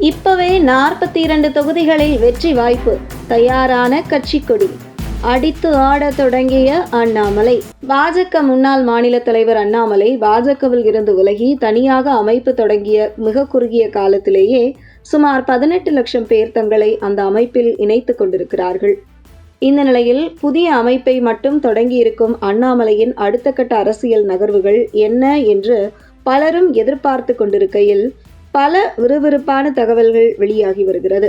இப்பவே 42 தொகுதிகளில் வெற்றி வாய்ப்பு. தயாரான கட்சி கொடி. அடித்து ஆட தொடங்கிய அண்ணாமலை. பாஜக முன்னாள் மாநில தலைவர் அண்ணாமலை பாஜகவில் இருந்து விலகி தனியாக அமைப்பு தொடங்கிய மிக குறுகிய காலத்திலேயே சுமார் 18 லட்சம் பேர் தங்களை அந்த அமைப்பில் இணைத்துக் கொண்டிருக்கிறார்கள். இந்த நிலையில் புதிய அமைப்பை மட்டும் தொடங்கியிருக்கும் அண்ணாமலையின் அடுத்த கட்ட அரசியல் நகர்வுகள் என்ன என்று பலரும் எதிர்பார்த்து கொண்டிருக்கையில் பல விறுவிறுப்பான தகவல்கள் வெளியாகி வருகிறது.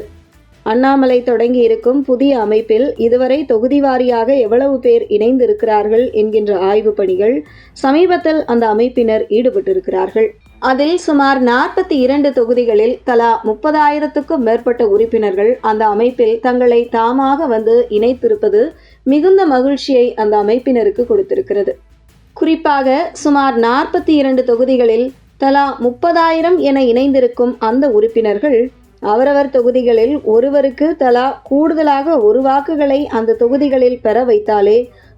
அண்ணாமலை தொடங்கி இருக்கும் புதிய அமைப்பில் இதுவரை தொகுதி வாரியாக எவ்வளவு பேர் இணைந்திருக்கிறார்கள் என்கின்ற ஆய்வு பணிகள் சமீபத்தில் அந்த அமைப்பினர் ஈடுபட்டிருக்கிறார்கள். அதில் சுமார் 42 தொகுதிகளில் தலா 30,000க்கும் மேற்பட்ட உறுப்பினர்கள் அந்த அமைப்பில் தங்களை தாமாக வந்து இணைத்திருப்பது மிகுந்த மகிழ்ச்சியை அந்த அமைப்பினருக்கு கொடுத்திருக்கிறது. குறிப்பாக சுமார் 42 தொகுதிகளில் தலா 30,000 என இணைந்திருக்கும் அந்த உறுப்பினர்கள் அவரவர் தொகுதிகளில் ஒருவருக்கு தலா கூடுதலாக ஒரு வாக்குகளை அந்த தொகுதிகளில் பெற வைத்தாலே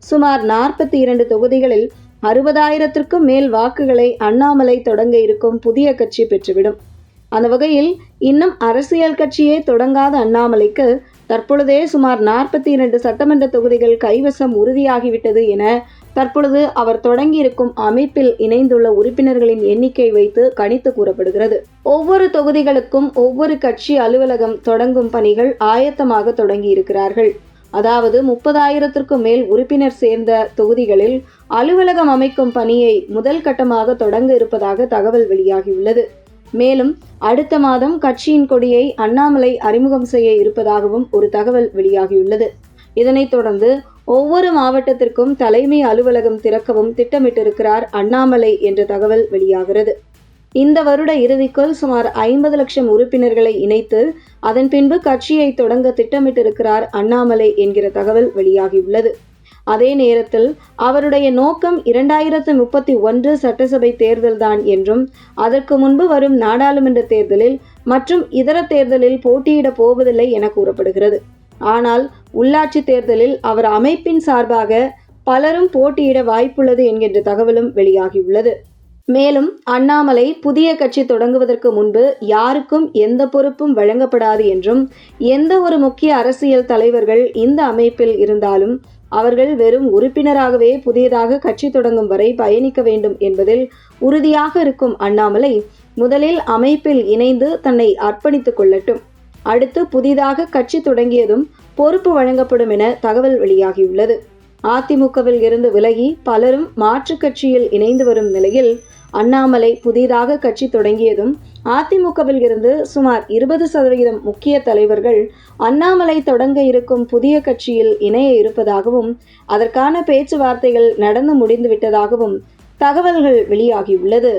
சுமார் 42 தொகுதிகளில் 60,000க்கும் மேல் வாக்குகளை அண்ணாமலை தொடங்க இருக்கும் புதிய கட்சி பெற்றுவிடும். அந்த வகையில் இன்னும் அரசியல் கட்சியே தொடங்காத அண்ணாமலைக்கு தற்பொழுதே சுமார் 42 சட்டமன்ற தொகுதிகள் கைவசம் உறுதியாகிவிட்டது என தற்பொழுது அவர் தொடங்கியிருக்கும் அமைப்பில் இணைந்துள்ள உறுப்பினர்களின் எண்ணிக்கை வைத்து கணித்து கூறப்படுகிறது. ஒவ்வொரு தொகுதிகளுக்கும் ஒவ்வொரு கட்சி அலுவலகம் தொடங்கும் பணிகள் ஆயத்தமாக தொடங்கி இருக்கிறார்கள். அதாவது 30,000க்கும் மேல் உறுப்பினர் சேர்ந்த தொகுதிகளில் அலுவலகம் அமைக்கும் பணியை முதல் கட்டமாக தொடங்க இருப்பதாக தகவல் வெளியாகியுள்ளது. மேலும் அடுத்த மாதம் கட்சியின் கொடியை அண்ணாமலை அறிமுகம் செய்ய இருப்பதாகவும் ஒரு தகவல் வெளியாகியுள்ளது. இதனைத் தொடர்ந்து ஒவ்வொரு மாவட்டத்திற்கும் தலைமை அலுவலகம் திறக்கவும் திட்டமிட்டிருக்கிறார் அண்ணாமலை என்ற தகவல் வெளியாகிறது. இந்த வருட இறுதிக்குள் சுமார் 50 லட்சம் உறுப்பினர்களை இணைத்து அதன் பின்பு கட்சியை தொடங்க திட்டமிட்டிருக்கிறார் அண்ணாமலை என்கிற தகவல் வெளியாகியுள்ளது. அதே நேரத்தில் அவருடைய நோக்கம் 2031 சட்டசபை தேர்தல்தான் என்றும் அதற்கு முன்பு வரும் நாடாளுமன்ற தேர்தலில் மற்றும் இதர தேர்தலில் போட்டியிட போவதில்லை என கூறப்படுகிறது. ஆனால் உள்ளாட்சி தேர்தலில் அவர் அமைப்பின் சார்பாக பலரும் போட்டியிட வாய்ப்புள்ளது என்கின்ற தகவலும் வெளியாகியுள்ளது. மேலும் அண்ணாமலை புதிய கட்சி தொடங்குவதற்கு முன்பு யாருக்கும் எந்த பொறுப்பும் வழங்கப்படாது என்றும் எந்த ஒரு முக்கிய அரசியல் தலைவர்கள் இந்த அமைப்பில் இருந்தாலும் அவர்கள் வெறும் உறுப்பினராகவே புதியதாக கட்சி தொடங்கும் வரை பயணிக்க வேண்டும் என்பதில் உறுதியாக இருக்கும் அண்ணாமலை முதலில் அமைப்பில் இணைந்து தன்னை அர்ப்பணித்துக் கொள்ளட்டும். அடுத்து புதிதாக கட்சி தொடங்கியதும் பொறுப்பு வழங்கப்படும் என தகவல் வெளியாகியுள்ளது. அதிமுகவில் இருந்து விலகி பலரும் மாற்றுக் கட்சியில் இணைந்து வரும் நிலையில் அண்ணாமலை புதிதாக கட்சி தொடங்கியதும் அதிமுகவில் இருந்து சுமார் 20% முக்கிய தலைவர்கள் அண்ணாமலை தொடங்க இருக்கும் புதிய கட்சியில் இணைய இருப்பதாகவும் அதற்கான பேச்சுவார்த்தைகள் நடந்து முடிந்துவிட்டதாகவும் தகவல்கள் வெளியாகியுள்ளது.